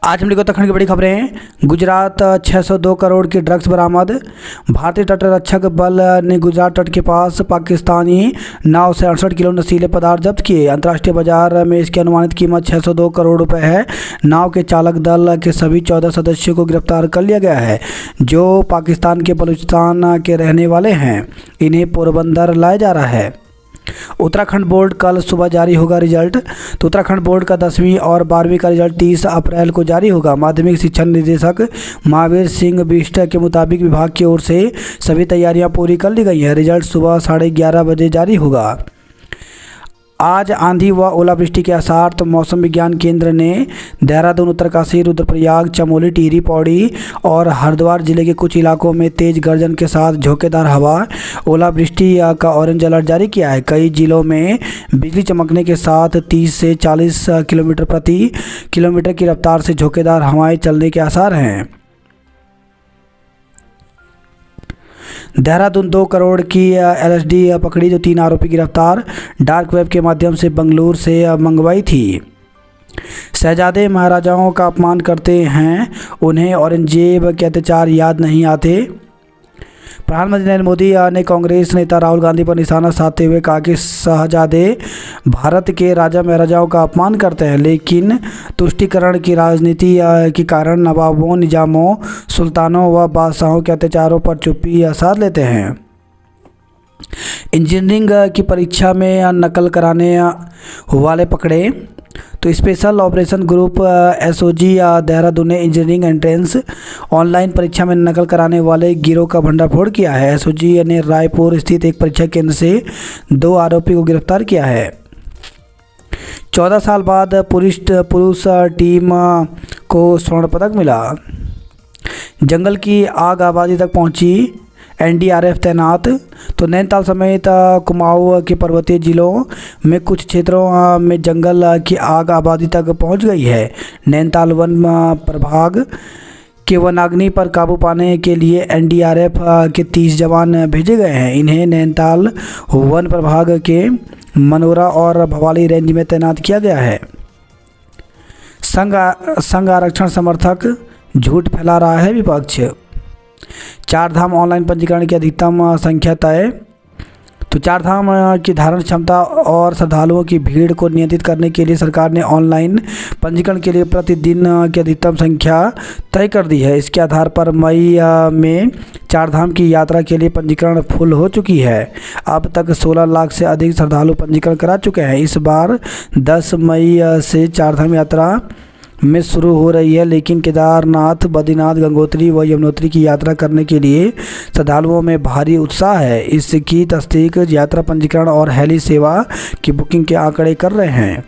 आज हम उत्तराखंड की बड़ी खबरें हैं। गुजरात 602 करोड़ की ड्रग्स बरामद। भारतीय तटरक्षक बल ने गुजरात तट के पास पाकिस्तानी नाव से 68 किलो नशीले पदार्थ जब्त किए। अंतर्राष्ट्रीय बाजार में इसकी अनुमानित कीमत 602 करोड़ रुपए है। नाव के चालक दल के सभी 14 सदस्यों को गिरफ्तार कर लिया गया है, जो पाकिस्तान के बलूचिस्तान के रहने वाले हैं। इन्हें पोरबंदर लाया जा रहा है। उत्तराखंड बोर्ड कल सुबह जारी होगा रिजल्ट। तो उत्तराखंड बोर्ड का 10वीं और 12वीं का रिजल्ट 30 अप्रैल को जारी होगा। माध्यमिक शिक्षा निदेशक महावीर सिंह बिष्ट के मुताबिक विभाग की ओर से सभी तैयारियां पूरी कर ली गई हैं। रिजल्ट सुबह 11:30 बजे जारी होगा। आज आंधी व ओलावृष्टि के आसार। तो मौसम विज्ञान केंद्र ने देहरादून, उत्तरकाशी, रुद्रप्रयाग, चमोली, टिहरी, पौड़ी और हरिद्वार जिले के कुछ इलाकों में तेज गर्जन के साथ झोंकेदार हवा, ओलावृष्टि का ऑरेंज अलर्ट जारी किया है। कई जिलों में बिजली चमकने के साथ 30 से 40 किलोमीटर प्रति किलोमीटर की रफ्तार से झोंकेदार हवाएं चलने के आसार हैं। देहरादून 2 करोड़ की LSD पकड़ी, जो 3 आरोपी गिरफ्तार। डार्क वेब के माध्यम से बंगलुरु से मंगवाई थी। शहजादे महाराजाओं का अपमान करते हैं, उन्हें औरंगजेब के अत्याचार याद नहीं आते। प्रधानमंत्री नरेंद्र मोदी ने कांग्रेस नेता राहुल गांधी पर निशाना साधते हुए कहा कि शहजादे भारत के राजा महाराजाओं का अपमान करते हैं, लेकिन तुष्टीकरण की राजनीति के कारण नवाबों, निजामों, सुल्तानों व बादशाहों के अत्याचारों पर चुप्पी साध लेते हैं। इंजीनियरिंग की परीक्षा में नकल कराने वाले पकड़े। तो special operation group SOG Dehradun ने इंजीनियरिंग एंट्रेंस ऑनलाइन परीक्षा में नकल कराने वाले गिरोह का भंडाफोड़ किया है। SOG ने रायपुर स्थित एक परीक्षा केंद्र से 2 आरोपी को गिरफ्तार किया है। 14 साल बाद पुरुष टीम को स्वर्ण पदक मिला। जंगल की आग आबादी तक पहुंची, NDRF तैनात। तो नैनीताल समेत कुमाऊं के पर्वतीय जिलों में कुछ क्षेत्रों में जंगल की आग आबादी तक पहुंच गई है। नैनीताल वन प्रभाग के वनाग्नि पर काबू पाने के लिए NDRF के 30 जवान भेजे गए हैं। इन्हें नैनीताल वन प्रभाग के मनोरा और भवाली रेंज में तैनात किया गया है। संघ आरक्षण समर्थक झूठ फैला रहा है विपक्ष। 4 धाम ऑनलाइन पंजीकरण की अधिकतम संख्या तय। तो 4 धाम की धारण क्षमता और श्रद्धालुओं की भीड़ को नियंत्रित करने के लिए सरकार ने ऑनलाइन पंजीकरण के लिए प्रतिदिन की अधिकतम संख्या तय कर दी है। इसके आधार पर मई में 4 धाम की यात्रा के लिए पंजीकरण फुल हो चुकी है। अब तक 16 लाख से अधिक श्रद्धालु पंजीकरण करा चुके हैं। इस बार 10 मई से 4 धाम यात्रा में शुरू हो रही है, लेकिन केदारनाथ, बद्रीनाथ, गंगोत्री व यमुनोत्री की यात्रा करने के लिए श्रद्धालुओं में भारी उत्साह है। इसकी तस्दीक यात्रा पंजीकरण और हेली सेवा की बुकिंग के आंकड़े कर रहे हैं।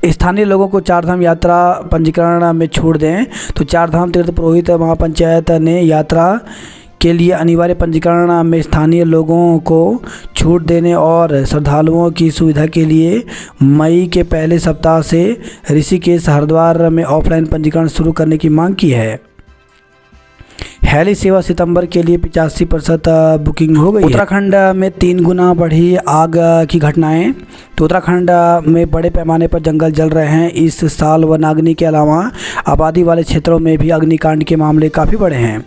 स्थानीय लोगों को 4 धाम यात्रा पंजीकरण में छूट दें। तो 4 धाम तीर्थ पुरोहित महापंचायत ने यात्रा के लिए अनिवार्य पंजीकरण में स्थानीय लोगों को छूट देने और श्रद्धालुओं की सुविधा के लिए मई के पहले सप्ताह से ऋषिकेश, हरिद्वार में ऑफलाइन पंजीकरण शुरू करने की मांग की है। हेली सेवा सितंबर के लिए 85% बुकिंग हो गई है। उत्तराखंड में 3 गुना बढ़ी आग की घटनाएं। तो उत्तराखंड में बड़े पैमाने पर जंगल जल रहे हैं। इस साल वनाग्नि के अलावा आबादी वाले क्षेत्रों में भी अग्निकांड के मामले काफ़ी बढ़े हैं।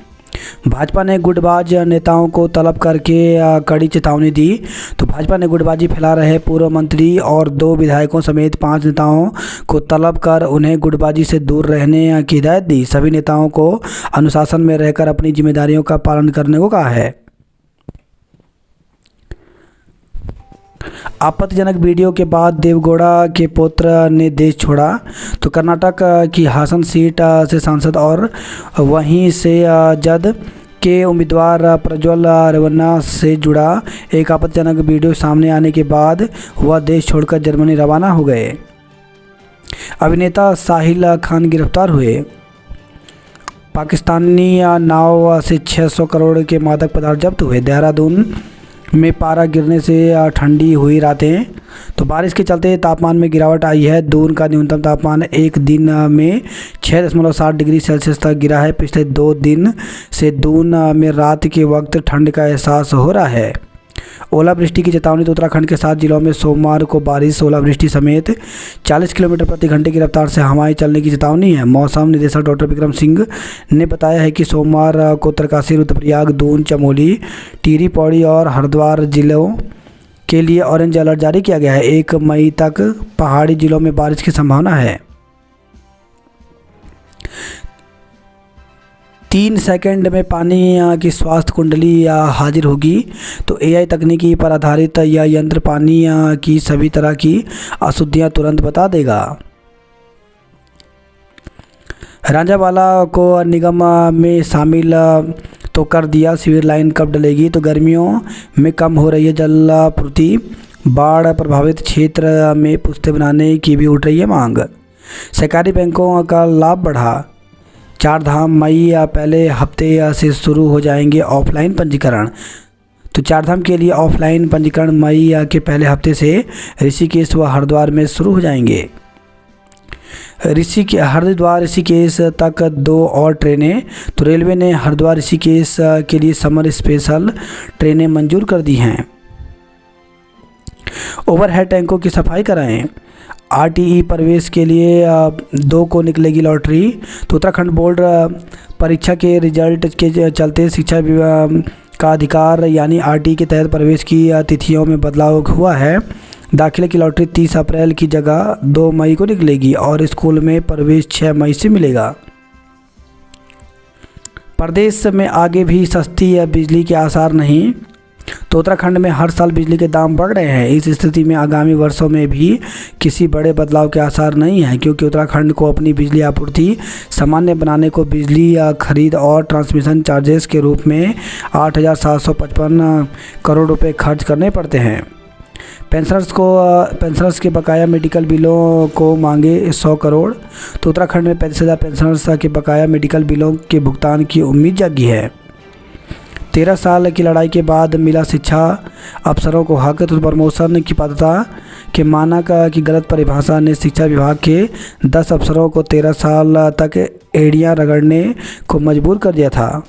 भाजपा ने गुटबाज नेताओं को तलब करके कड़ी चेतावनी दी। तो भाजपा ने गुटबाजी फैला रहे पूर्व मंत्री और 2 विधायकों समेत 5 नेताओं को तलब कर उन्हें गुटबाजी से दूर रहने की हिदायत दी। सभी नेताओं को अनुशासन में रहकर अपनी जिम्मेदारियों का पालन करने को कहा है। आपत्तिजनक वीडियो के बाद देवगौड़ा के पुत्र ने देश छोड़ा। तो कर्नाटक की हासन सीट से सांसद और वहीं से जद के उम्मीदवार प्रज्वल रेवन्ना से जुड़ा एक आपत्तिजनक वीडियो सामने आने के बाद वह देश छोड़कर जर्मनी रवाना हो गए। अभिनेता साहिल खान गिरफ्तार हुए। पाकिस्तानी नाव से 600 करोड़ के मादक पदार्थ जब्त हुए। देहरादून में पारा गिरने से ठंडी हुई रातें। तो बारिश के चलते तापमान में गिरावट आई है। दून का न्यूनतम तापमान एक दिन में 6.7 डिग्री सेल्सियस तक गिरा है। पिछले 2 दिन से दून में रात के वक्त ठंड का एहसास हो रहा है। ओलावृष्टि की चेतावनी। तो उत्तराखंड के 7 जिलों में सोमवार को बारिश, ओलावृष्टि समेत 40 किलोमीटर प्रति घंटे की रफ्तार से हवाएं चलने की चेतावनी है। मौसम निदेशक डॉक्टर विक्रम सिंह ने बताया है कि सोमवार को उत्तरकाशी, रुद्रप्रयाग, दून, चमोली, टिहरी, पौड़ी और हरिद्वार जिलों के लिए ऑरेंज अलर्ट जारी किया गया है। 1 मई तक पहाड़ी जिलों में बारिश की संभावना है। 3 सेकंड में पानी की स्वास्थ्य कुंडली हाजिर होगी। तो एआई तकनीकी पर आधारित यह यंत्र पानी की सभी तरह की अशुद्धियां तुरंत बता देगा। रांझावाला को निगम में शामिल तो कर दिया, सिविल लाइन कब डलेगी। तो गर्मियों में कम हो रही है जल आपूर्ति, बाढ़ प्रभावित क्षेत्र में पुश्ते बनाने की भी उठ रही है मांग। सहकारी बैंकों का लाभ बढ़ा। 4 धाम मई या पहले हफ्ते से शुरू हो जाएंगे ऑफलाइन पंजीकरण। तो 4 धाम के लिए ऑफलाइन पंजीकरण मई के पहले हफ्ते से ऋषिकेश व हरिद्वार में शुरू हो जाएंगे। हरिद्वार ऋषिकेश तक 2 और ट्रेनें। तो रेलवे ने हरिद्वार ऋषिकेश के लिए समर स्पेशल ट्रेनें मंजूर कर दी हैं। ओवरहेड टैंकों की सफाई कराएं। आरटीई प्रवेश के लिए 2 को निकलेगी लॉटरी। तो उत्तराखंड बोर्ड परीक्षा के रिजल्ट के चलते शिक्षा विभाग का अधिकार यानी आरटीई के तहत प्रवेश की तिथियों में बदलाव हुआ है। दाखिले की लॉटरी 30 अप्रैल की जगह 2 मई को निकलेगी और स्कूल में प्रवेश 6 मई से मिलेगा। प्रदेश में आगे भी सस्ती बिजली के आसार नहीं। तो उत्तराखंड में हर साल बिजली के दाम बढ़ रहे हैं। इस स्थिति में आगामी वर्षों में भी किसी बड़े बदलाव के आसार नहीं हैं, क्योंकि उत्तराखंड को अपनी बिजली आपूर्ति सामान्य बनाने को बिजली खरीद और ट्रांसमिशन चार्जेस के रूप में 8,755 करोड़ रुपए खर्च करने पड़ते हैं। पेंशनर्स के बकाया मेडिकल बिलों को मांगे 100 करोड़। तो उत्तराखंड में 35,000 पेंशनर्स के बकाया मेडिकल बिलों के भुगतान की उम्मीद जगी है। 13 साल की लड़ाई के बाद मिला शिक्षा अफसरों को हक। तो प्रमोशन की पात्रता के मानक की गलत परिभाषा ने शिक्षा विभाग के 10 अफसरों को 13 साल तक एड़ियां रगड़ने को मजबूर कर दिया था।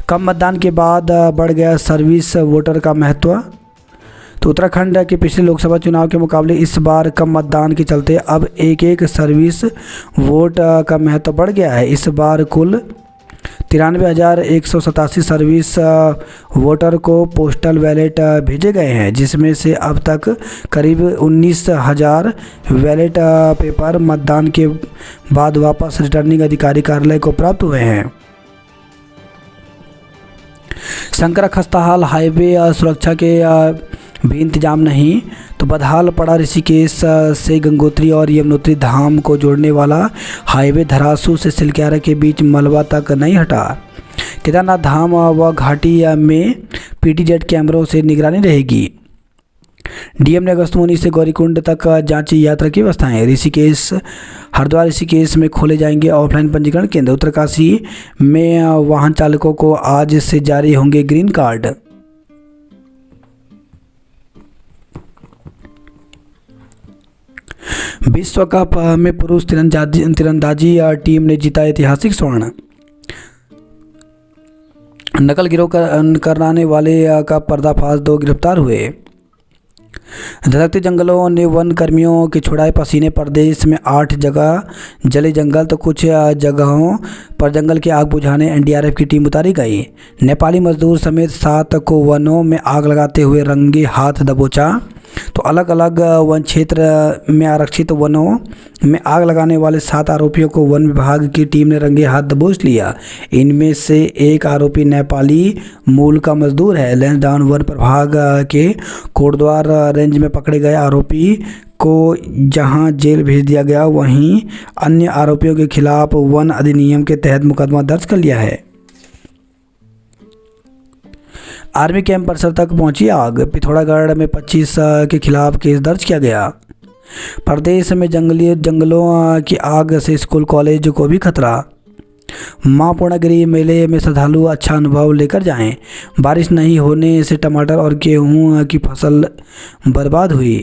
कम मतदान के बाद बढ़ गया सर्विस वोटर का महत्व। तो उत्तराखंड के पिछले लोकसभा चुनाव के मुकाबले इस बार कम मतदान के चलते अब एक सर्विस वोट का महत्व बढ़ गया है। इस बार कुल 93,187 सर्विस वोटर को पोस्टल बैलेट भेजे गए हैं, जिसमें से अब तक करीब 19,000 बैलेट पेपर मतदान के बाद वापस रिटर्निंग अधिकारी कार्यालय को प्राप्त हुए हैं। संकरा खस्ताहाल, हाईवे सुरक्षा के भी इंतजाम नहीं। तो बदहाल पड़ा ऋषिकेश से गंगोत्री और यमुनोत्री धाम को जोड़ने वाला हाईवे धरासू से सिलक्यारा के बीच मलबा तक नहीं हटा। केदारनाथ धाम व घाटी में पीटीजेड कैमरों से निगरानी रहेगी। डीएम ने अगस्त मुनि से गौरीकुंड तक जांची यात्रा की व्यवस्थाएं। हरिद्वार ऋषिकेश में खोले जाएंगे ऑफलाइन पंजीकरण केंद्र। उत्तरकाशी में वाहन चालकों को आज से जारी होंगे ग्रीन कार्ड। विश्व कप में पुरुष तीरंदाजी टीम ने जीता ऐतिहासिक स्वर्ण। नकल गिरोह कराने वाले का पर्दाफाश, 2 गिरफ्तार हुए। धधकते जंगलों ने वन कर्मियों के छुड़ाए पसीने। प्रदेश में 8 जगह जले जंगल, तो कुछ जगहों पर जंगल की आग बुझाने एनडीआरएफ की टीम उतारी गई। नेपाली मजदूर समेत 7 को वनों में आग लगाते हुए रंगे हाथ दबोचा। तो अलग अलग वन क्षेत्र में आरक्षित वनों में आग लगाने वाले 7 आरोपियों को वन विभाग की टीम ने रंगे हाथ दबोच लिया। इनमें से एक आरोपी नेपाली मूल का मजदूर है। लैंसडाउन वन प्रभाग के कोटद्वार रेंज में पकड़े गए आरोपी को जहां जेल भेज दिया गया, वहीं अन्य आरोपियों के खिलाफ वन अधिनियम के तहत मुकदमा दर्ज कर लिया है। आर्मी कैंप परिसर तक पहुंची आग। पिथौरागढ़ में 25 के खिलाफ केस दर्ज किया गया। प्रदेश में जंगलों की आग से स्कूल कॉलेज को भी खतरा। मां पूर्णागिरि मेले में श्रद्धालु अच्छा अनुभव लेकर जाएं। बारिश नहीं होने से टमाटर और गेहूं की फसल बर्बाद हुई।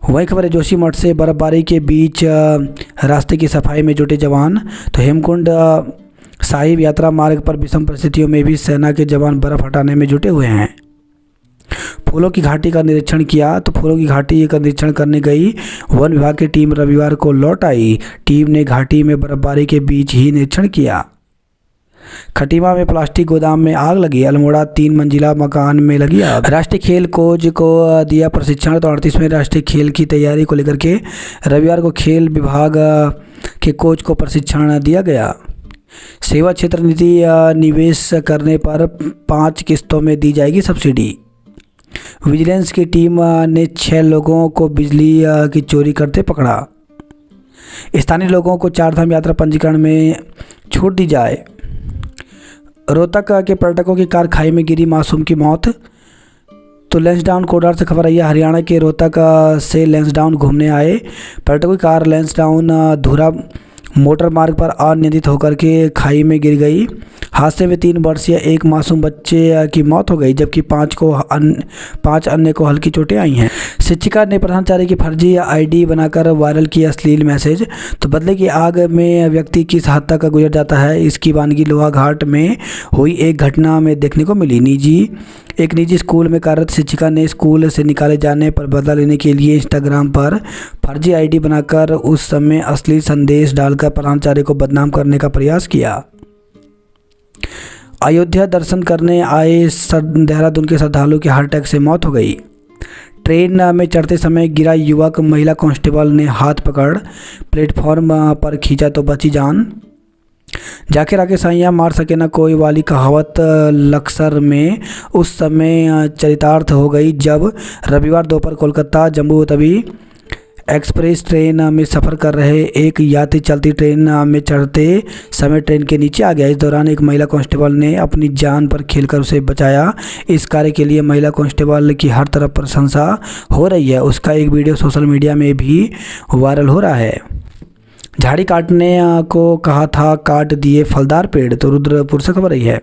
वही खबर है जोशीमठ से। बर्फबारी के बीच रास्ते की सफाई में जुटे जवान। तो हेमकुंड साहिब यात्रा मार्ग पर विषम परिस्थितियों में भी सेना के जवान बर्फ हटाने में जुटे हुए हैं। फूलों की घाटी का निरीक्षण किया तो फूलों की घाटी का निरीक्षण करने गई वन विभाग की टीम रविवार को लौट आई। टीम ने घाटी में बर्फबारी के बीच ही निरीक्षण किया। खटीमा में प्लास्टिक गोदाम में आग लगी। अल्मोड़ा 3 मंजिला मकान में लगी आग। राष्ट्रीय खेल कोच को दिया प्रशिक्षण। तो 38वें राष्ट्रीय खेल की तैयारी को लेकर के रविवार को खेल विभाग के कोच को प्रशिक्षण दिया गया। सेवा क्षेत्र नीति निवेश करने पर 5 किस्तों में दी जाएगी सब्सिडी। विजिलेंस की टीम ने 6 लोगों को बिजली की चोरी करते पकड़ा। स्थानीय लोगों को 4 धाम यात्रा पंजीकरण में छूट दी जाए। रोहतक के पर्यटकों की कार खाई में गिरी, मासूम की मौत। तो लैंसडाउन कोडार से खबर आई है। हरियाणा के रोहतक से लैंसडाउन घूमने आए पर्यटकों की कार लैंसडाउन धुरा मोटर मार्ग पर अनियंत्रित होकर के खाई में गिर गई। हादसे में 3 वर्षीय एक मासूम बच्चे की मौत हो गई, जबकि 5 अन्य को हल्की चोटें आई हैं। शिक्षिका ने प्रधानाचार्य की फर्जी आईडी बनाकर वायरल किया अश्लील मैसेज। तो बदले की आग में व्यक्ति किस हद तक गुजर जाता है, इसकी वानगी लोहाघाट में हुई एक घटना में देखने को मिली। एक निजी स्कूल में कार्यरत शिक्षिका ने स्कूल से निकाले जाने पर बदला लेने के लिए इंस्टाग्राम पर फर्जी आईडी बनाकर उस समय अश्लील संदेश डालकर प्रधानाचार्य को बदनाम करने का प्रयास किया। अयोध्या दर्शन करने आए देहरादून के श्रद्धालु की हार्ट अटैक से मौत हो गई। ट्रेन में चढ़ते समय गिरा युवक, महिला कांस्टेबल ने हाथ पकड़ प्लेटफॉर्म पर खींचा तो बची जान। जाके राके साइयाँ मार सके ना कोई वाली कहावत लक्सर में उस समय चरितार्थ हो गई जब रविवार दोपहर कोलकाता जम्मू तवी एक्सप्रेस ट्रेन में सफ़र कर रहे एक यात्री चलती ट्रेन में चढ़ते समय ट्रेन के नीचे आ गया। इस दौरान एक महिला कांस्टेबल ने अपनी जान पर खेलकर उसे बचाया। इस कार्य के लिए महिला कांस्टेबल की हर तरफ प्रशंसा हो रही है। उसका एक वीडियो सोशल मीडिया में भी वायरल हो रहा है। झाड़ी काटने को कहा था, काट दिए फलदार पेड़। तो रुद्रपुर से खबर आई है।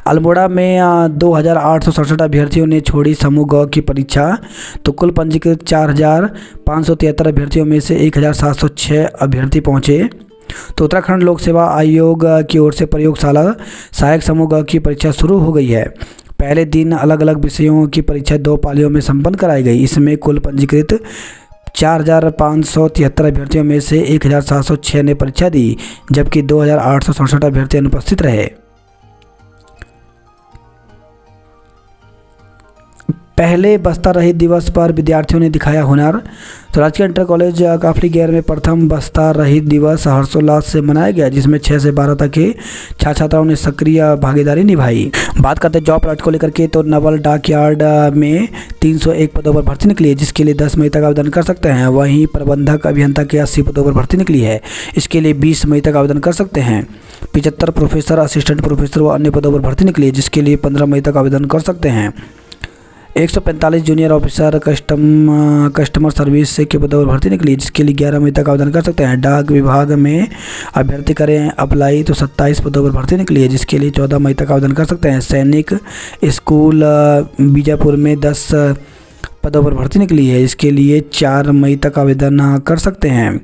अल्मोड़ा में 2867 अभ्यर्थियों ने छोड़ी समूह ग की परीक्षा। तो कुल पंजीकृत 4573 अभ्यर्थियों में से 1706 अभ्यर्थी पहुंचे। तो उत्तराखंड लोक सेवा आयोग की ओर से प्रयोगशाला सहायक समूह ग की परीक्षा शुरू हो गई है। पहले दिन अलग अलग विषयों की परीक्षा 2 पालियों में संपन्न कराई गई। इसमें कुल पंजीकृत 4573 अभ्यर्थियों में से 1706 ने परीक्षा दी, जबकि 2867 अभ्यर्थी अनुपस्थित रहे। पहले बस्ता रहित दिवस पर विद्यार्थियों ने दिखाया हुनर। तो राजकीय इंटर कॉलेज काफलीगैर में प्रथम बस्ता रहित दिवस हर्षोल्लास से मनाया गया, जिसमें 6 से 12 तक के छात्र छात्राओं ने सक्रिय भागीदारी निभाई। बात करते हैं जॉब अलर्ट को लेकर के। तो नवल डाकयार्ड में 301 पदों पर भर्ती निकली है, जिसके लिए 10 मई तक आवेदन कर सकते हैं। वहीं प्रबंधक अभियंता के 80 पदों पर भर्ती निकली है, इसके लिए 20 मई तक आवेदन कर सकते हैं। 75 प्रोफेसर, असिस्टेंट प्रोफेसर व अन्य पदों पर भर्ती निकली है, जिसके लिए 15 मई तक आवेदन कर सकते हैं। 145 जूनियर ऑफिसर कस्टमर सर्विस के पदों पर भर्ती निकली, जिसके लिए 11 मई तक आवेदन कर सकते हैं। डाक विभाग में अभ्यर्थी करें अप्लाई। तो 27 पदों पर भर्ती निकली है, जिसके लिए 14 मई तक आवेदन कर सकते हैं। सैनिक स्कूल बीजापुर में 10 पदों पर भर्ती निकली है, इसके लिए 4 मई तक आवेदन कर सकते हैं।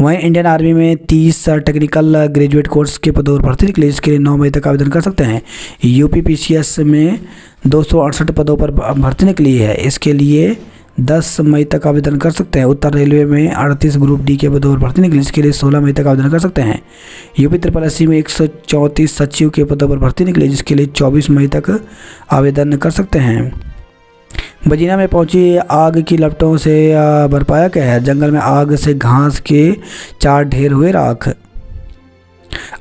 वहीं इंडियन आर्मी में 30 टेक्निकल ग्रेजुएट कोर्स के पदों पर भर्ती निकली, इसके लिए 9 मई तक आवेदन कर सकते हैं। यूपी पीसीएस में 268 पदों पर भर्ती निकली है, इसके लिए 10 मई तक आवेदन कर सकते हैं। उत्तर रेलवे में 38 ग्रुप डी के पदों पर भर्ती निकली, इसके लिए 16 मई तक आवेदन कर सकते हैं। यूपी SSSC में 134 सचिव के पदों पर भर्ती निकली, जिसके लिए 24 मई तक आवेदन कर सकते हैं। बजीना में पहुंची आग की लपटों से बरपाया क्या है। जंगल में आग से घास के 4 ढेर हुए राख।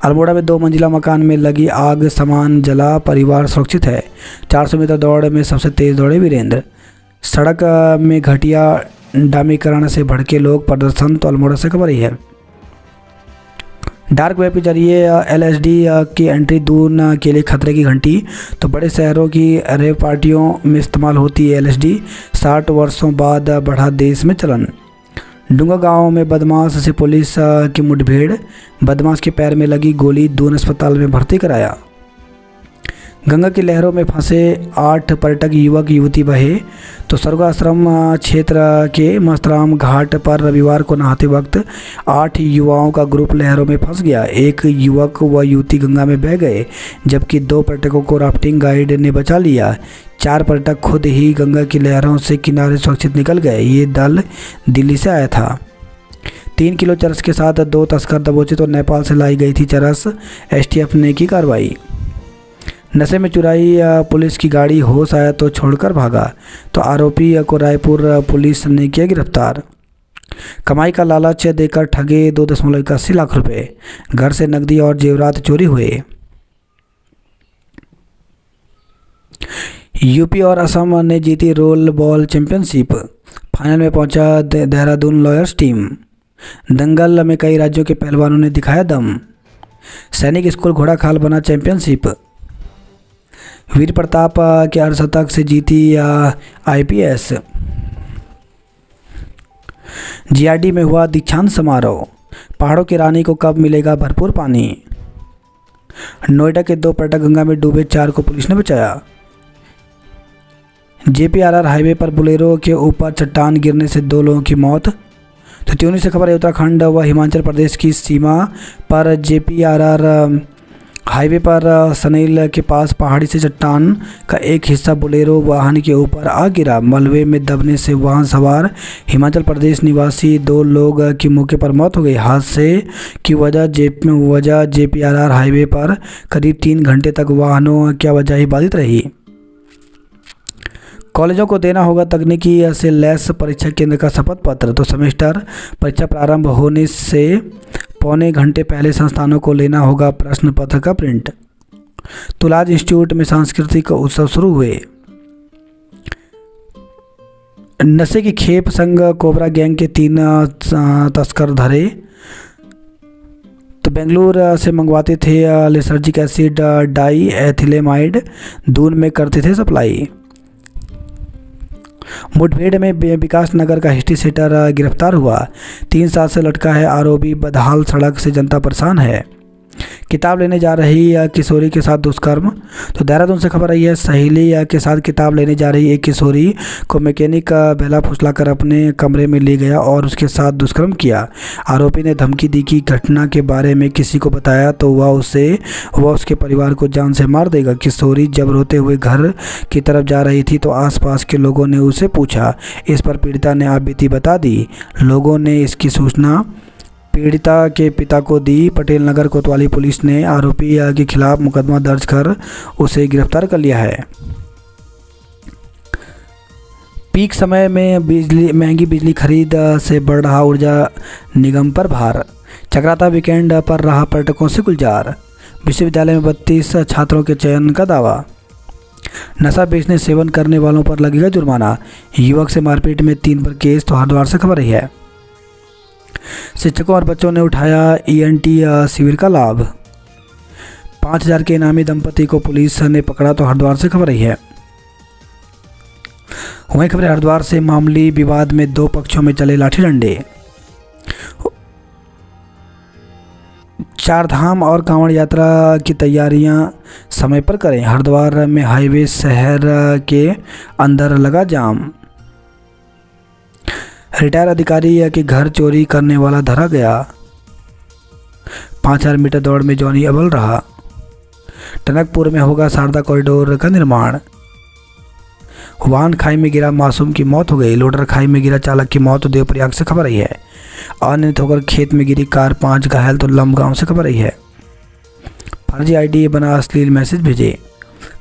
अल्मोड़ा में 2 मंजिला मकान में लगी आग, सामान जला, परिवार सुरक्षित है। 400 मीटर दौड़ में सबसे तेज दौड़े वीरेंद्र। सड़क में घटिया डामीकरण से भड़के लोग, प्रदर्शन। तो अल्मोड़ा से खबर ही है। डार्क वेब के जरिए LSD की एंट्री दूर के लिए खतरे की घंटी। तो बड़े शहरों की रेव पार्टियों में इस्तेमाल होती है LSD। 60 वर्षों बाद बढ़ा देश में चलन। डूंगा गांव में बदमाश से पुलिस की मुठभेड़, बदमाश के पैर में लगी गोली, दून अस्पताल में भर्ती कराया। गंगा की लहरों में फंसे 8 पर्यटक युवक युवती बहे। तो स्वर्गाश्रम क्षेत्र के मस्तराम घाट पर रविवार को नहाते वक्त 8 युवाओं का ग्रुप लहरों में फंस गया। एक युवक व युवती गंगा में बह गए, जबकि 2 पर्यटकों को राफ्टिंग गाइड ने बचा लिया। 4 पर्यटक खुद ही गंगा की लहरों से किनारे सुरक्षित निकल गए। ये दल दिल्ली से आया था। 3 किलो चरस के साथ 2 तस्कर दबोचे तो नेपाल से लाई गई थी चरस। एसटीएफ ने की कार्रवाई। नशे में चुराई पुलिस की गाड़ी, होश आया तो छोड़कर भागा। तो आरोपी को रायपुर पुलिस ने किया गिरफ्तार। कमाई का लालच देकर ठगे 2.81 लाख रुपए। घर से नकदी और जेवरात चोरी हुए। यूपी और असम ने जीती रोल बॉल चैंपियनशिप। फाइनल में पहुंचा देहरादून लॉयर्स टीम। दंगल में कई राज्यों के पहलवानों ने दिखाया दम। सैनिक स्कूल घोड़ाखाल बना चैंपियनशिप। वीर प्रताप के अर्धशतक से जीती आईपीएस। जीआरडी में हुआ दीक्षांत समारोह। पहाड़ों की रानी को कब मिलेगा भरपूर पानी। नोएडा के 2 पर्यटक गंगा में डूबे, 4 को पुलिस ने बचाया। जेपीआरआर हाईवे पर बुलेरो के ऊपर चट्टान गिरने से 2 लोगों की मौत। तो त्यूनी से खबर है, उत्तराखंड व हिमाचल प्रदेश की सीमा पर जेपीआरआर हाईवे पर सनेल के पास पहाड़ी से चट्टान का एक हिस्सा बुलेरो वाहन के ऊपर आ गिरा। मलबे में दबने से वाहन सवार हिमाचल प्रदेश निवासी 2 लोग की मौके पर मौत हो गई। हादसे की वजह जेपीआरआर हाईवे पर करीब 3 घंटे तक वाहनों की आवाजाही बाधित रही। कॉलेजों को देना होगा तकनीकी से लैस परीक्षा केंद्र का शपथ पत्र। तो सेमेस्टर परीक्षा प्रारंभ होने से पौने घंटे पहले संस्थानों को लेना होगा प्रश्न पत्र का प्रिंट। तुलाज इंस्टीट्यूट में सांस्कृतिक उत्सव शुरू हुए। नशे की खेप संग कोबरा गैंग के 3 तस्कर धरे। तो बेंगलुरु से मंगवाते थे लिसर्जिक एसिड डाई एथिलेमाइड, दून में करते थे सप्लाई। मुठभेड़ में विकास नगर का हिस्ट्री सेटर गिरफ्तार हुआ। 3 साल से लटका है आरोपी। बदहाल सड़क से जनता परेशान है। किताब लेने जा रही किशोरी के साथ दुष्कर्म। तो देहरादून से खबर आई है, सहेली के साथ किताब लेने जा रही एक किशोरी को मैकेनिक बेला फुसलाकर अपने कमरे में ले गया और उसके साथ दुष्कर्म किया। आरोपी ने धमकी दी कि घटना के बारे में किसी को बताया तो वह उसके परिवार को जान से मार देगा। किशोरी जब रोते हुए घर की तरफ जा रही थी तो आसपास के लोगों ने उसे पूछा। इस पर पीड़िता ने आप बीती बता दी। लोगों ने इसकी सूचना पीड़िता के पिता को दी। पटेल नगर कोतवाली पुलिस ने आरोपी के खिलाफ मुकदमा दर्ज कर उसे गिरफ्तार कर लिया है। पीक समय में महंगी बिजली खरीद से बढ़ रहा ऊर्जा निगम पर भार। चक्राता वीकेंड पर रहा पर्यटकों से गुलजार। विश्वविद्यालय में 32 छात्रों के चयन का दावा। नशा बेचने सेवन करने वालों पर लगेगा जुर्माना। युवक से मारपीट में 3 पर केस। तो हरिद्वार से खबर रही है, शिक्षकों और बच्चों ने उठाया ईएनटी शिविर का लाभ। 5000 के इनामी दंपति को पुलिस ने पकड़ा। तो हरिद्वार से खबर रही है। वहीं खबर हरिद्वार से, मामूली विवाद में 2 पक्षों में चले लाठी डंडे। 4 धाम और कांवड़ यात्रा की तैयारियां समय पर करें। हरिद्वार में हाईवे शहर के अंदर लगा जाम। रिटायर अधिकारी के घर चोरी करने वाला धरा गया। 5000 मीटर दौड़ में जॉनी अव्वल रहा। टनकपुर में होगा शारदा कॉरिडोर का निर्माण। वाहन खाई में गिरा, मासूम की मौत हो गई। लोडर खाई में गिरा, चालक की मौत। तो देवप्रयाग से खबर आई है। अनियंत्रित होकर खेत में गिरी कार, 5 घायल। तो लमगांव से खबर आई है। फर्जी आईडी बना अश्लील मैसेज भेजे।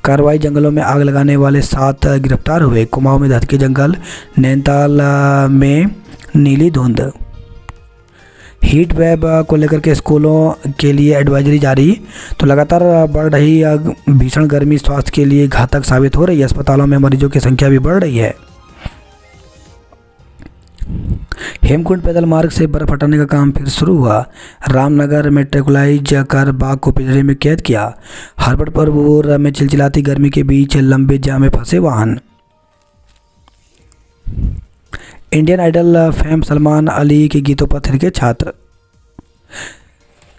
कार्रवाई, जंगलों में आग लगाने वाले 7 गिरफ्तार हुए। कुमाऊं में धधके जंगल। नैनीताल में नीली धुंध। हीट वेव को लेकर के स्कूलों के लिए एडवाइजरी जारी। तो लगातार बढ़ रही भीषण गर्मी स्वास्थ्य के लिए घातक साबित हो रही है। अस्पतालों में मरीजों की संख्या भी बढ़ रही है। हेमकुंड पैदल मार्ग से बर्फ हटाने का काम फिर शुरू हुआ। रामनगर में ट्रैकुलाइज कर बाघ को पिंजरे में कैद किया। हरबटपुर में चिलचिलाती गर्मी के बीच लंबे जाम में फंसे वाहन। Indian Idol fame Salman Ali के गीतों पर थिरके छात्र।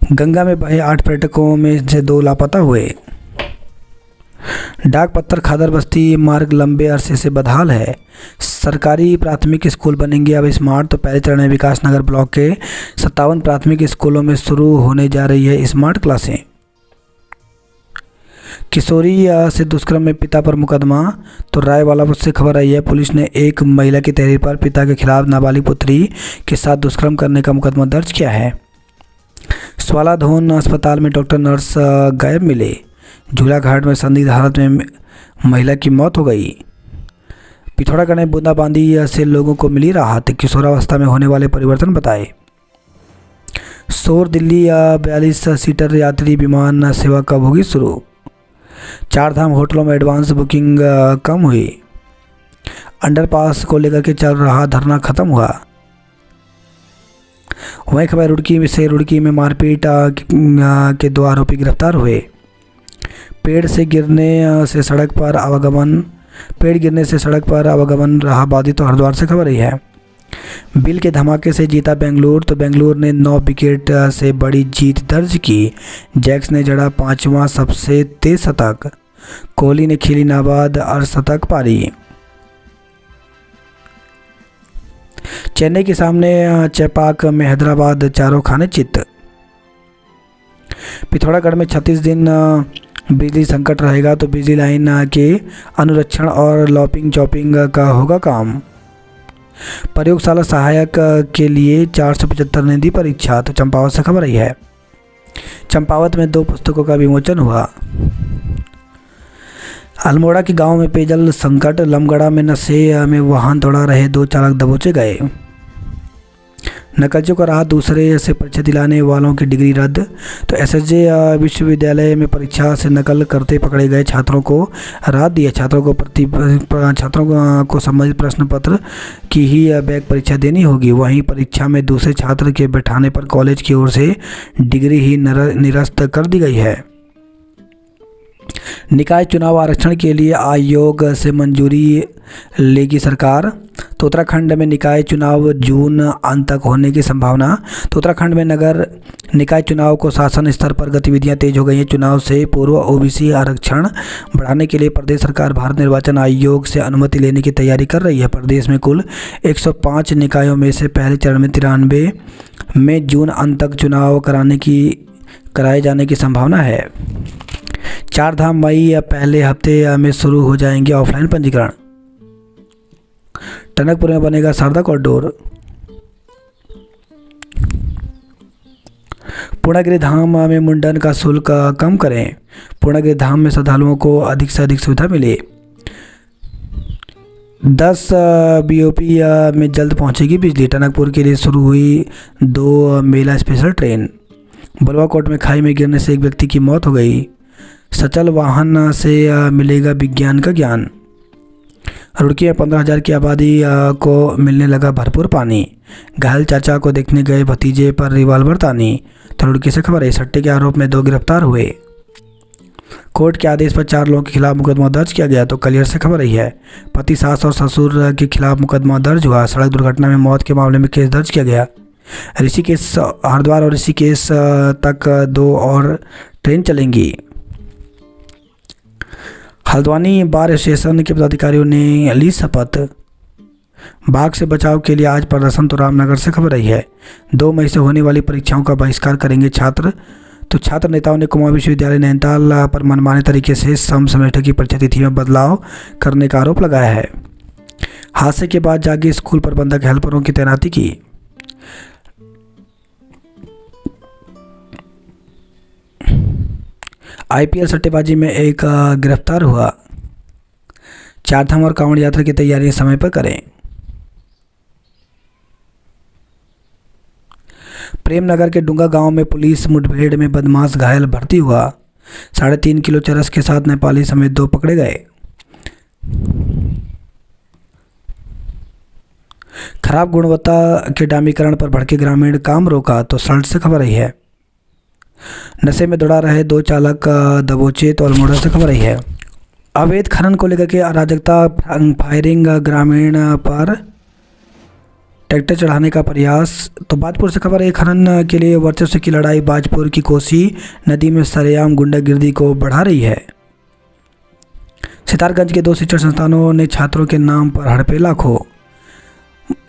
गंगा में बहे 8 पर्यटकों में से 2 लापता हुए। डाक पत्थर खादर बस्ती मार्ग लंबे अरसे से बदहाल है। सरकारी प्राथमिक स्कूल बनेंगे अब स्मार्ट। तो पहले चरण में विकास नगर ब्लॉक के 57 प्राथमिक स्कूलों में शुरू होने जा रही है स्मार्ट क्लासें। किशोरी से दुष्कर्म में पिता पर मुकदमा। तो रायवाला से खबर आई है, पुलिस ने एक महिला की तहरीर पर पिता के खिलाफ नाबालिग पुत्री के साथ दुष्कर्म करने का मुकदमा दर्ज किया है। स्वालाधोन अस्पताल में डॉक्टर नर्स गायब मिले। झूलाघाट में संदिग्ध हालत में महिला की मौत हो गई। पिथौरागढ़ में बूंदाबांदी से लोगों को मिली राहत। किशोरावस्था में होने वाले परिवर्तन बताए। सोर दिल्ली 42 सीटर यात्री विमान सेवा कब होगी शुरू। चारधाम होटलों में एडवांस बुकिंग कम हुई। अंडरपास को लेकर के चल रहा धरना खत्म हुआ। वहीं खबर रुड़की में मारपीट के 2 आरोपी गिरफ्तार हुए। पेड़ गिरने से सड़क पर आवागमन रहा बाधित। तो हरिद्वार से खबर आई है, बिल के धमाके से जीता बेंगलुरु। तो बेंगलुरु ने 9 विकेट से बड़ी जीत दर्ज की। जैक्स ने जड़ा 5वां सबसे तेज शतक। कोहली ने खेली नाबाद अर्धशतक पारी। चेन्नई के सामने चेपाक में हैदराबाद चारों खाने चित। पिथौरागढ़ में 36 दिन बिजली संकट रहेगा। तो बिजली लाइन के अनुरक्षण और लॉपिंग चॉपिंग का होगा काम। प्रयोगशाला सहायक के लिए 475 ने दी परीक्षा। तो चंपावत से खबर आई है, चंपावत में 2 पुस्तकों का विमोचन हुआ। अल्मोड़ा के गांव में पेयजल संकट। लमगड़ा में नशे में वाहन दौड़ा रहे 2 चालक दबोचे गए। नकलचियों को राहत, दूसरे से परीक्षा दिलाने वालों की डिग्री रद्द। तो एसएसजे विश्वविद्यालय में परीक्षा से नकल करते पकड़े गए छात्रों को राहत दी है। छात्रों को संबंधित प्रश्न पत्र की ही बैक परीक्षा देनी होगी। वहीं परीक्षा में दूसरे छात्र के बैठाने पर कॉलेज की ओर से डिग्री ही निरस्त कर दी गई है। निकाय चुनाव आरक्षण के लिए आयोग से मंजूरी लेगी सरकार। तो उत्तराखंड में निकाय चुनाव जून अंत तक होने की संभावना। तो उत्तराखंड में नगर निकाय चुनाव को शासन स्तर पर गतिविधियां तेज हो गई हैं। चुनाव से पूर्व ओबीसी आरक्षण बढ़ाने के लिए प्रदेश सरकार भारत निर्वाचन आयोग से अनुमति लेने की तैयारी कर रही है। प्रदेश में कुल 105 निकायों में से पहले चरण में 93 में जून अंत तक चुनाव कराए जाने की संभावना है। 4 धाम मई या पहले हफ्ते में शुरू हो जाएंगे ऑफलाइन पंजीकरण। टनकपुर में बनेगा शारदा कॉरिडोर। पूर्णागिरि धाम में मुंडन का शुल्क कम करें। पूर्णागिरि धाम में श्रद्धालुओं को अधिक से अधिक सुविधा मिले। 10 बीओपी में जल्द पहुंचेगी बिजली। टनकपुर के लिए शुरू हुई 2 मेला स्पेशल ट्रेन। बलवाकोट में खाई में गिरने से एक व्यक्ति की मौत हो गई। सचल वाहन से मिलेगा विज्ञान का ज्ञान। रुड़की में 15,000 की आबादी को मिलने लगा भरपूर पानी। घायल चाचा को देखने गए भतीजे पर रिवाल्वर तानी। तो रुड़की से खबर है, सट्टे के आरोप में 2 गिरफ्तार हुए। कोर्ट के आदेश पर 4 लोगों के खिलाफ मुकदमा दर्ज किया गया। तो कलियर से खबर आई है, पति, सास और ससुर के खिलाफ मुकदमा दर्ज हुआ। सड़क दुर्घटना में मौत के मामले में केस दर्ज किया गया। ऋषिकेश, हरिद्वार और ऋषिकेश तक 2 और ट्रेन चलेंगी। हल्द्वानी बार एसोसिएशन के पदाधिकारियों ने ली शपथ। बाघ से बचाव के लिए आज प्रदर्शन। तो रामनगर से खबर आई है, 2 मई से होने वाली परीक्षाओं का बहिष्कार करेंगे छात्र। तो छात्र नेताओं ने कुमाऊं विश्वविद्यालय नैनीताल पर मनमाने तरीके से सेमेस्टर की परीक्षा तिथि में बदलाव करने का आरोप लगाया है। हादसे के बाद जागे स्कूल प्रबंधक हेल्परों की तैनाती की। आईपीएल सट्टेबाजी में एक गिरफ्तार हुआ। 4 धाम और कांवड़ यात्रा की तैयारी समय पर करें। प्रेमनगर के डुंगा गांव में पुलिस मुठभेड़ में बदमाश घायल, भर्ती हुआ। 3.5 किलो चरस के साथ नेपाली समेत 2 पकड़े गए। खराब गुणवत्ता के डामीकरण पर भड़के ग्रामीण, काम रोका। तो सल्ट से खबर आई है, नशे में दौड़ा रहे 2 चालक दबोचे। तो अल्मोड़ा से खबर आई है, अवैध खनन को लेकर के अराजकता, फायरिंग, ग्रामीण पर ट्रैक्टर चढ़ाने का प्रयास। तो बाजपुर से खबर है, खनन के लिए वर्चस्व की लड़ाई। बाजपुर की कोसी नदी में सरेआम गुंडागिर्दी को बढ़ा रही है। सितारगंज के 2 शिक्षण संस्थानों ने छात्रों के नाम पर हड़पे लाखों।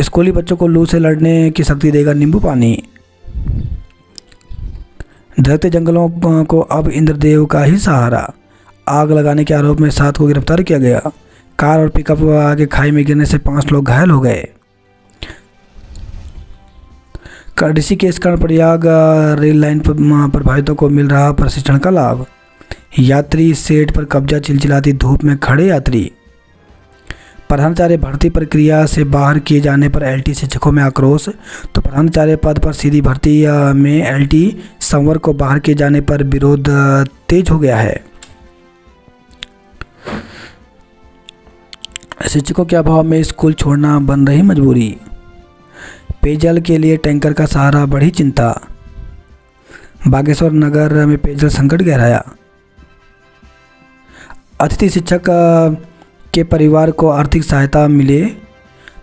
स्कूली बच्चों को लू से लड़ने की शक्ति देगा नींबू पानी। दहते जंगलों को अब इंद्रदेव का ही सहारा। आग लगाने के आरोप में 7 को गिरफ्तार किया गया। कार और पिकअप के खाई में गिरने से 5 लोग घायल हो गए। ऋषिकेश कर्णप्रयाग रेल लाइन प्रभावितों को मिल रहा प्रशिक्षण का लाभ। यात्री सेट पर कब्जा, चिलचिलाती धूप में खड़े यात्री। प्रधानाचार्य भर्ती प्रक्रिया से बाहर किए जाने पर एलटी शिक्षकों में आक्रोश। तो प्रधानाचार्य पद पर सीधी भर्ती में एलटी संवर्ग को बाहर किए जाने पर विरोध तेज हो गया है। शिक्षकों के अभाव में स्कूल छोड़ना बन रही मजबूरी। पेयजल के लिए टैंकर का सहारा, बढ़ी चिंता। बागेश्वर नगर में पेयजल संकट गहराया। अतिथि शिक्षक के परिवार को आर्थिक सहायता मिले।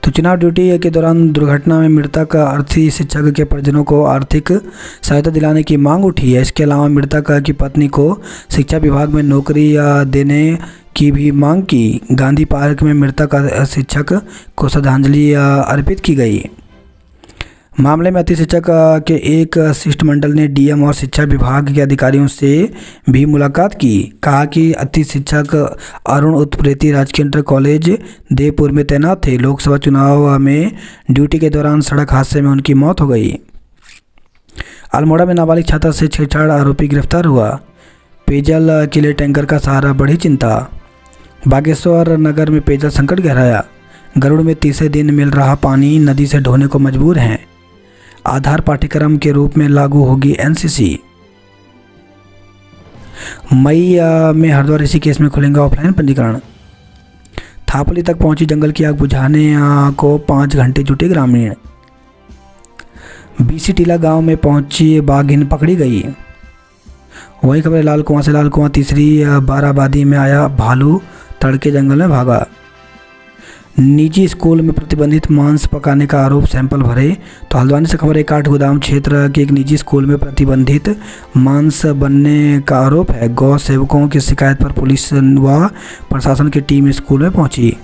तो चुनाव ड्यूटी के दौरान दुर्घटना में मृतक अतिथि शिक्षक के परिजनों को आर्थिक सहायता दिलाने की मांग उठी है। इसके अलावा मृतक की पत्नी को शिक्षा विभाग में नौकरी देने की भी मांग की। गांधी पार्क में मृतक शिक्षक को श्रद्धांजलि अर्पित की गई। मामले में अतिथि शिक्षक के एक शिष्टमंडल ने डीएम और शिक्षा विभाग के अधिकारियों से भी मुलाकात की। कहा कि अतिथि शिक्षक अरुण उत्प्रेती राजकीय इंटर कॉलेज देवपुर में तैनात थे। लोकसभा चुनाव में ड्यूटी के दौरान सड़क हादसे में उनकी मौत हो गई। अल्मोड़ा में नाबालिग छात्रा से छेड़छाड़, आरोपी गिरफ्तार हुआ। पेयजल के लिए टैंकर का सहारा, बढ़ी चिंता। बागेश्वर नगर में पेयजल संकट गहराया। गरुड़ में तीसरे दिन मिल रहा पानी, नदी से ढोने को मजबूर हैं। आधार पाठ्यक्रम के रूप में लागू होगी एनसीसी। मई में हरिद्वार ऋषिकेश में खुलेंगे ऑफलाइन पंजीकरण। थापली तक पहुंची जंगल की आग बुझाने को 5 घंटे जुटे ग्रामीण। बीसी टीला गांव में पहुंची बाघिन पकड़ी गई। वहीं खबर लाल कुआं से। लाल कुआं तीसरी बाराबादी में आया भालू, तड़के जंगल में भागा। निजी स्कूल में प्रतिबंधित मांस पकाने का आरोप, सैंपल भरे। तो हल्द्वानी से खबर है। काठ गोदाम क्षेत्र के एक निजी स्कूल में प्रतिबंधित मांस बनने का आरोप है। गौ सेवकों की शिकायत पर पुलिस व प्रशासन की टीम स्कूल में पहुंची।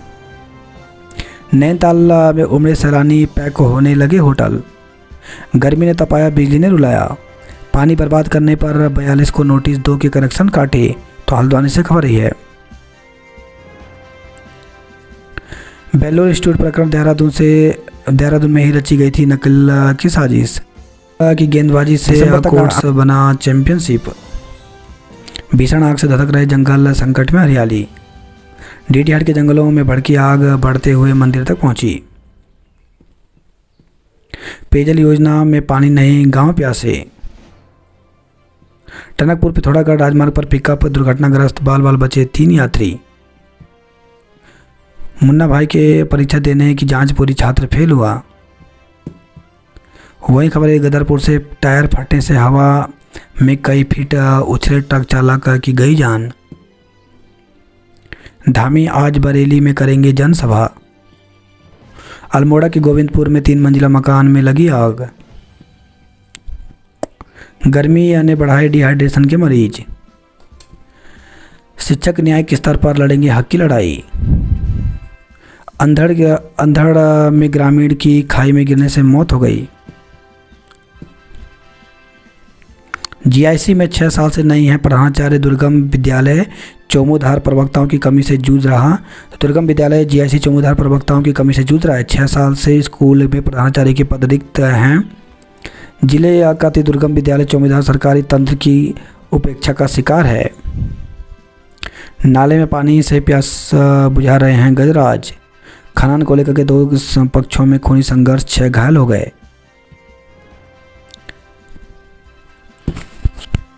नैनीताल में उमड़े सैलानी, पैक होने लगे होटल। गर्मी ने तपाया, बिजली ने रुलाया। पानी बर्बाद करने पर 42 को नोटिस, 2 के कनेक्शन काटे। तो हल्द्वानी से खबर ही है। बेल्लोर इंस्टीट्यूट प्रकरण, देहरादून में ही रची गई थी नकल की साजिश। की गेंदबाजी से कोर्ट्स बना चैंपियनशिप। भीषण आग से धधक रहे जंगल, संकट में हरियाली। डीडीहाट के जंगलों में भड़की आग, बढ़ते हुए मंदिर तक पहुंची। पेयजल योजना में पानी नहीं, गांव प्यासे। टनकपुर पिथौरागढ़ राजमार्ग पर पिकअप दुर्घटनाग्रस्त, बाल बाल बचे 3 यात्री। मुन्ना भाई के परीक्षा देने की जांच पूरी, छात्र फेल हुआ। वही खबर है। गदरपुर से टायर फटने से हवा में कई फीट उछले ट्रक चालक की गई जान। धामी आज बरेली में करेंगे जनसभा। अल्मोड़ा के गोविंदपुर में 3 मंजिला मकान में लगी आग। गर्मी ने बढ़ाए डिहाइड्रेशन के मरीज। शिक्षक न्यायिक स्तर पर लड़ेंगे हक की लड़ाई। अंधड़ में ग्रामीण की खाई में गिरने से मौत हो गई। जीआईसी में 6 साल से नहीं है प्रधानाचार्य। दुर्गम विद्यालय चौमुधार प्रवक्ताओं की कमी से जूझ रहा। तो दुर्गम विद्यालय जीआईसी चौमुधार प्रवक्ताओं की कमी से जूझ रहा है। 6 साल से स्कूल में प्रधानाचार्य के पद रिक्त हैं। जिले का दुर्गम विद्यालय चौमुधार सरकारी तंत्र की उपेक्षा का शिकार है। नाले में पानी से प्यास बुझा रहे हैं गजराज। खनन को लेकर के 2 पक्षों में खूनी संघर्ष, 6 घायल हो गए।